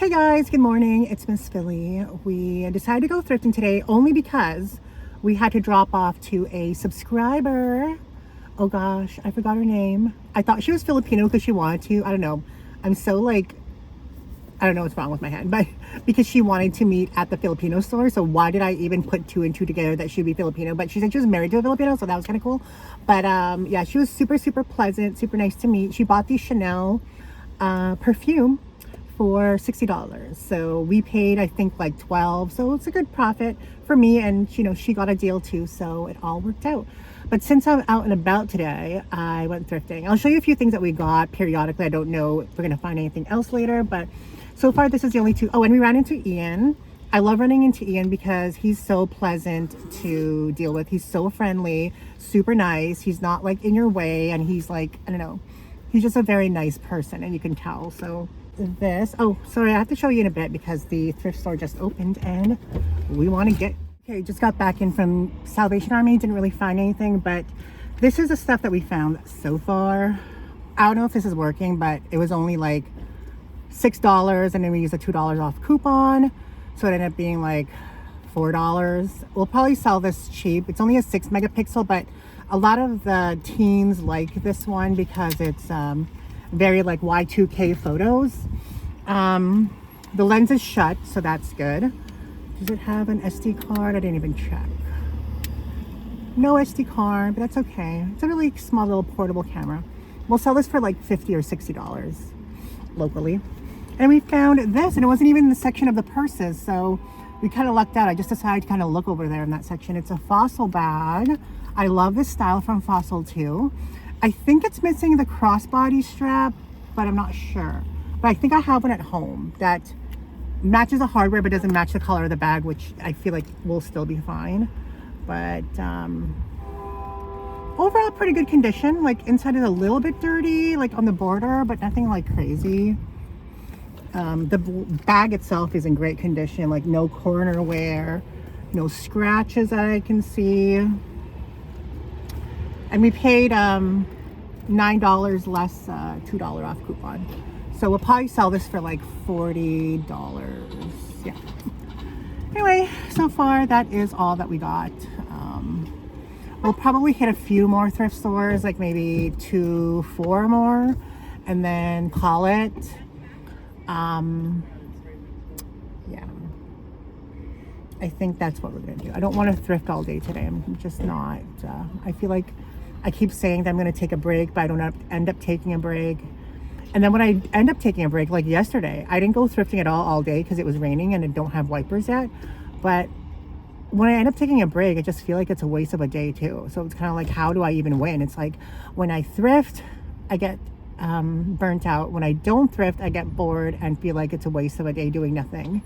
Hey guys, good morning. It's Msfili. We decided to go thrifting today only because we had to drop off to a subscriber. Oh gosh, I forgot her name. I thought she was Filipino because she wanted to. I don't know. I'm so like, I don't know what's wrong with my head, but because she wanted to meet at the Filipino store. So why did I even put two and two together that she'd be Filipino? But she said she was married to a Filipino, so that was kind of cool. But yeah, she was super pleasant, super nice to meet. She bought the Chanel perfume for $60. So we paid, I think, like 12. So it's a good profit for me, and you know, she got a deal too, so it all worked out. But since I'm out and about today, I went thrifting. I'll show you a few things that we got periodically. I don't know if we're gonna find anything else later, but so far this is the only two. Oh, and we ran into Ian. I love running into Ian because he's so pleasant to deal with. He's so friendly, super nice. He's not like in your way, and he's like, I don't know, he's just a very nice person, and you can tell. So this, oh sorry, I have to show you in a bit because the thrift store just opened and we want to get, okay, just got back in from Salvation Army. Didn't really find anything, but this is the stuff that we found so far. I don't know if this is working, but it was only like $6, and then we used a $2 off coupon, so it ended up being like $4. We'll probably sell this cheap. It's only a 6 megapixel, but a lot of the teens like this one because it's very like Y2K photos. The lens is shut, so that's good. Does it have an SD card? I didn't even check. No SD card, but that's okay. It's a really small little portable camera. We'll sell this for like $50 or $60 locally. And we found this, and it wasn't even in the section of the purses, so we kind of lucked out. I just decided to kind of look over there in that section. It's a Fossil bag. I love this style from Fossil too. I think it's missing the crossbody strap, but I'm not sure. But I think I have one at home that matches the hardware but doesn't match the color of the bag, which I feel like will still be fine. But overall, pretty good condition. Like inside is a little bit dirty, like on the border, but nothing like crazy. The bag itself is in great condition, like no corner wear, no scratches that I can see. And we paid $9 less $2 off coupon. So we'll probably sell this for like $40. Yeah. Anyway, so far that is all that we got. We'll probably hit a few more thrift stores, like maybe 2-4 more, and then call it. Yeah. I think that's what we're gonna do. I don't want to thrift all day today. I'm just not. I feel like I keep saying that I'm gonna take a break, but I don't end up taking a break. And then when I end up taking a break, like yesterday, I didn't go thrifting at all day because it was raining and I don't have wipers yet. But when I end up taking a break, I just feel like it's a waste of a day too. So it's kind of like, how do I even win? It's like when I thrift, I get burnt out. When I don't thrift, I get bored and feel like it's a waste of a day doing nothing.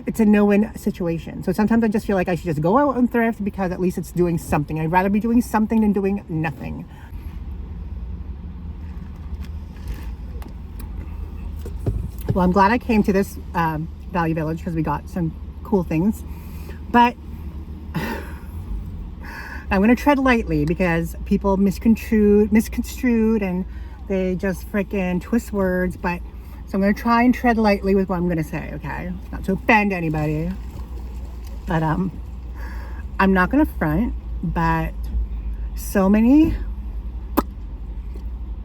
It's a no-win situation. So sometimes I just feel like I should just go out and thrift because at least it's doing something. I'd rather be doing something than doing nothing. Well, I'm glad I came to this Value Village because we got some cool things. But I'm going to tread lightly because people misconstrued and they just freaking twist words. But so I'm going to try and tread lightly with what I'm going to say, okay? Not to offend anybody. But I'm not going to front, but so many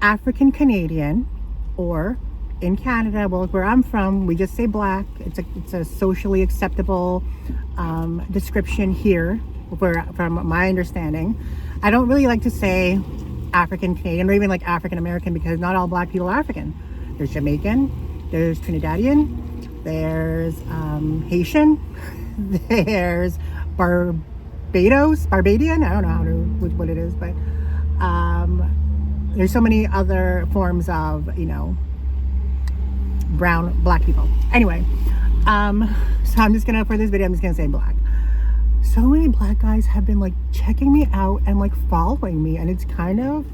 African Canadian, or in Canada, well, where I'm from, we just say black. It's a socially acceptable description here, where, from my understanding. I don't really like to say African Canadian or even like African American because not all black people are African. There's Jamaican, there's Trinidadian, there's Haitian, there's Barbadian. I don't know what it is, but there's so many other forms of, you know, black people. Anyway, so I'm just gonna, for this video, I'm just gonna say black. So many black guys have been like checking me out and like following me, and it's kind of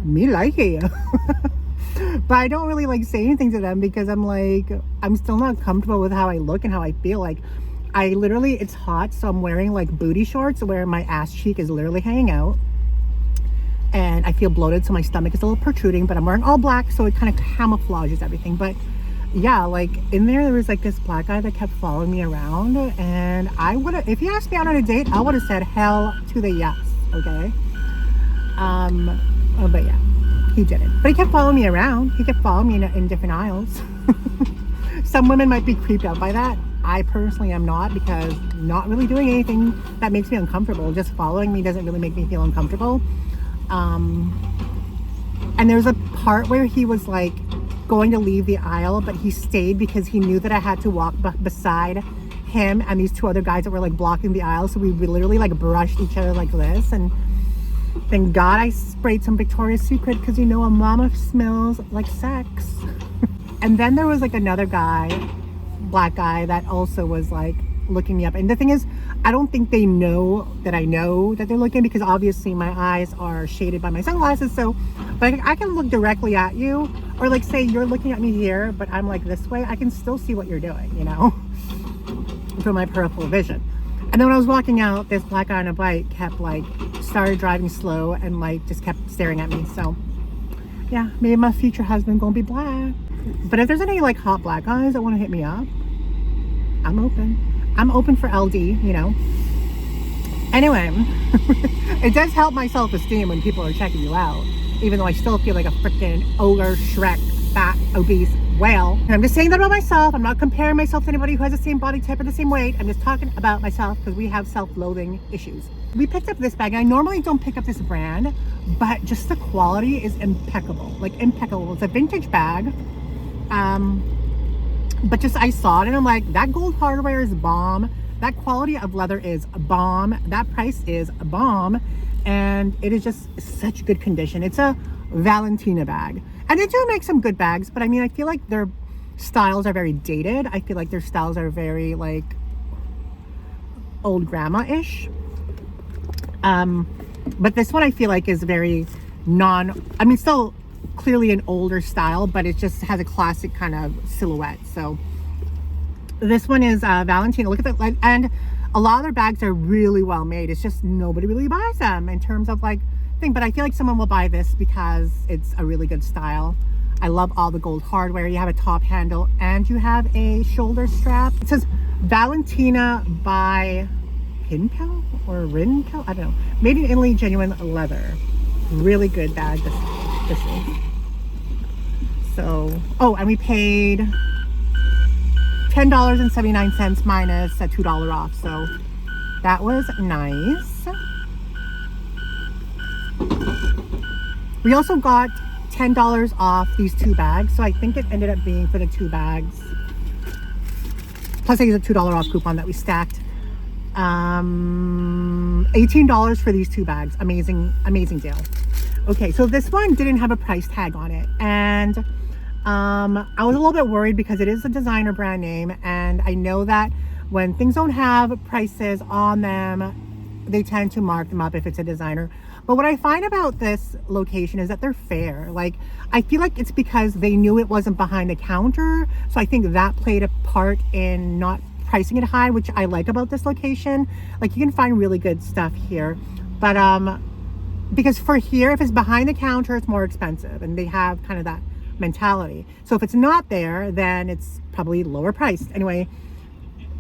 me liking it. But I don't really like say anything to them because I'm like, I'm still not comfortable with how I look and how I feel. Like I literally, it's hot, so I'm wearing like booty shorts where my ass cheek is literally hanging out. and I feel bloated, so my stomach is a little protruding, but I'm wearing all black, so it kind of camouflages everything. But yeah, like in there was like this black guy that kept following me around, and I would have, if he asked me out on a date, I would have said hell to the yes. Okay. But yeah, he didn't. But he kept following me around. He kept following me in different aisles. Some women might be creeped out by that. I personally am not, because not really doing anything that makes me uncomfortable. Just following me doesn't really make me feel uncomfortable. And there's a part where he was like going to leave the aisle, but he stayed because he knew that I had to walk beside him and these two other guys that were like blocking the aisle. So we literally like brushed each other like this, and thank God I sprayed some Victoria's Secret, because you know a mama smells like sex. And then there was like another guy, black guy, that also was like looking me up. And the thing is, I don't think they know that I know that they're looking, because obviously my eyes are shaded by my sunglasses. So but I can look directly at you, or like say you're looking at me here, but I'm like this way, I can still see what you're doing, you know, through my peripheral vision. And then when I was walking out, this black guy on a bike kept like started driving slow and like just kept staring at me. So yeah, maybe my future husband gonna be black. But if there's any like hot black guys that want to hit me up, I'm open for LD, you know. Anyway, it does help my self-esteem when people are checking you out, even though I still feel like a freaking ogre, Shrek, fat, obese whale. And I'm just saying that about myself. I'm not comparing myself to anybody who has the same body type or the same weight. I'm just talking about myself, because we have self-loathing issues. We picked up this bag, and I normally don't pick up this brand, but just the quality is impeccable, like impeccable. It's a vintage bag. But just I saw it and I'm like, that gold hardware is bomb, that quality of leather is bomb, that price is a bomb, and it is just such good condition. It's a Valentina bag, and they do make some good bags, but I mean, I feel like their styles are very dated. I feel like their styles are very like old grandma-ish. But this one I feel like is very still clearly an older style, but it just has a classic kind of silhouette. So this one is Valentina. Look at that. And a lot of their bags are really well made. It's just nobody really buys them in terms of like thing, but I feel like someone will buy this because it's a really good style. I love all the gold hardware. You have a top handle and you have a shoulder strap. It says Valentina by Hinkel or Rinkel, I don't know. Made in Italy, genuine leather. Really good bag this is. So, oh, and we paid $10.79 minus a $2 off. So that was nice. We also got $10 off these two bags. So I think it ended up being for the two bags. Plus I used a $2 off coupon that we stacked. $18 for these two bags. Amazing deal. Okay, so this one didn't have a price tag on it, and I was a little bit worried because it is a designer brand name, and I know that when things don't have prices on them, they tend to mark them up if it's a designer. But what I find about this location is that they're fair. Like, I feel like it's because they knew it wasn't behind the counter, so I think that played a part in not pricing it high, which I like about this location. Like, you can find really good stuff here, but because for here, if it's behind the counter, it's more expensive, and they have kind of that mentality. So if it's not there, then it's probably lower priced. Anyway,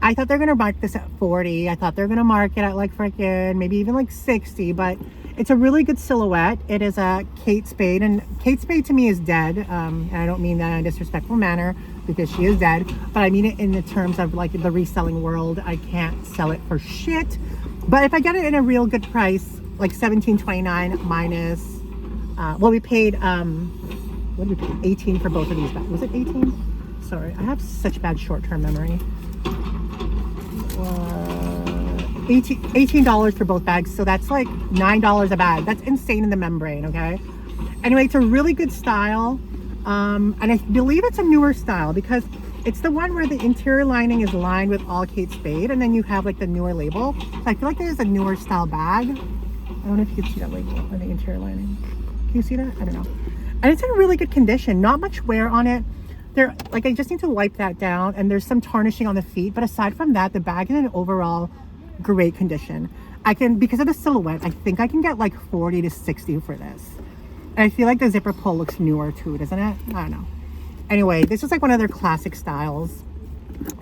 I thought they're gonna mark this at 40. I thought they're gonna mark it at like freaking maybe even like 60, but it's a really good silhouette. It is a Kate Spade, and Kate Spade to me is dead, and I don't mean that in a disrespectful manner because she is dead, but I mean it in the terms of like the reselling world. I can't sell it for shit, but if I get it in a real good price, like $17.29 minus well, we paid what did we pay? 18 for both of these bags. Was it 18? Sorry, I have such bad short-term memory. $18 for both bags, so that's like $9 a bag. That's insane in the membrane. Okay, anyway, it's a really good style, and I believe it's a newer style because it's the one where the interior lining is lined with all Kate Spade, and then you have like the newer label. So I feel like it is a newer style bag. I don't know if you can see that label on the interior lining. Can you see that? I don't know. And it's in really good condition. Not much wear on it. There, like, I just need to wipe that down, and there's some tarnishing on the feet, but aside from that, the bag is in overall great condition. I can, because of the silhouette, I think I can get like 40 to 60 for this. And I feel like the zipper pull looks newer too, doesn't it? I don't know. Anyway, this is like one of their classic styles.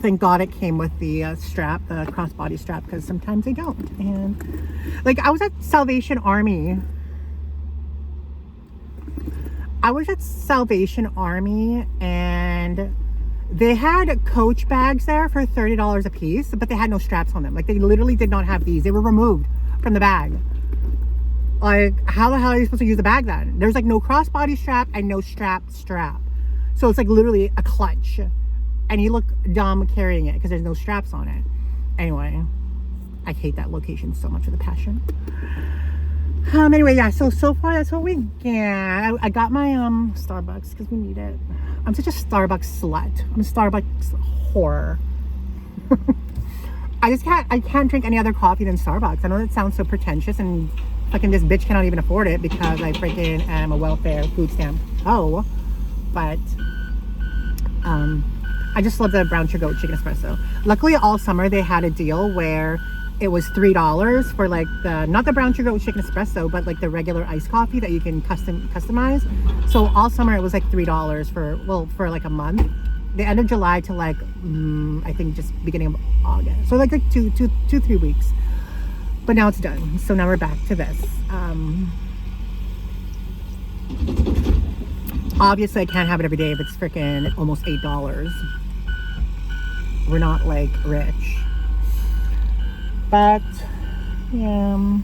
Thank God it came with the strap, the crossbody strap, because sometimes they don't. And like, I was at Salvation Army. And they had Coach bags there for $30 a piece, but they had no straps on them. Like, they literally did not have these. They were removed from the bag. Like, how the hell are you supposed to use the bag then? There's like no crossbody strap and no strap. So it's like literally a clutch. And you look dumb carrying it because there's no straps on it. Anyway, I hate that location so much with a passion. Anyway, yeah, so far that's what we get. I got my Starbucks because we need it. I'm such a Starbucks slut. I'm a Starbucks whore. I can't drink any other coffee than Starbucks. I know that sounds so pretentious, and fucking this bitch cannot even afford it because I freaking am a welfare food stamp. Oh, but I just love the brown sugar oat chicken espresso. Luckily, all summer they had a deal where it was $3 for like not the brown sugar oat chicken espresso, but like the regular iced coffee that you can customize. So all summer it was like $3 for like a month. The end of July to like I think just beginning of August. So like 3 weeks. But now it's done. So now we're back to this. Obviously I can't have it every day if it's freaking almost $8. We're not like rich. But yeah,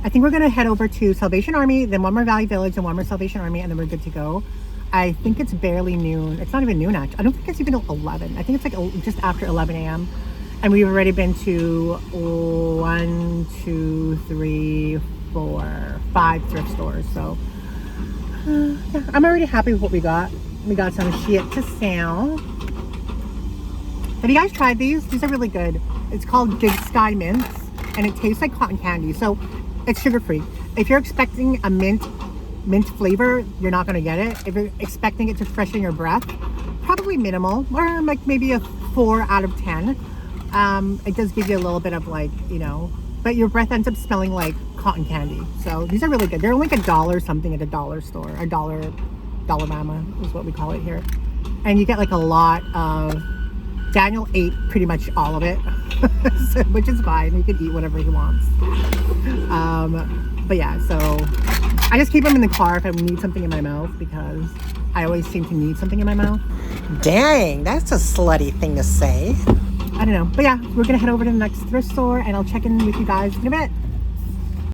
I think we're gonna head over to Salvation Army, then one more Valley Village, and one more Salvation Army, and then we're good to go. I think it's barely noon. It's not even noon actually. I don't think it's even 11. I think it's like just after 11 a.m. And we've already been to 1, 2, 3, 4, 5 thrift stores. So yeah, I'm already happy with what we got. We got some shit to sell. Have you guys tried these? These are really good. It's called Big Sky Mints, and it tastes like cotton candy. So it's sugar-free. If you're expecting a mint flavor, you're not gonna get it. If you're expecting it to freshen your breath, probably minimal, or like maybe a 4 out of 10. It does give you a little bit of like, you know, but your breath ends up smelling like cotton candy. So these are really good. They're only like $1 something at a dollar store. Dollarama is what we call it here. And you get like a lot of, Daniel ate pretty much all of it, so, which is fine. He can eat whatever he wants. But yeah, so I just keep them in the car if I need something in my mouth, because I always seem to need something in my mouth. Dang, that's a slutty thing to say. I don't know. But yeah, we're going to head over to the next thrift store, and I'll check in with you guys in a bit.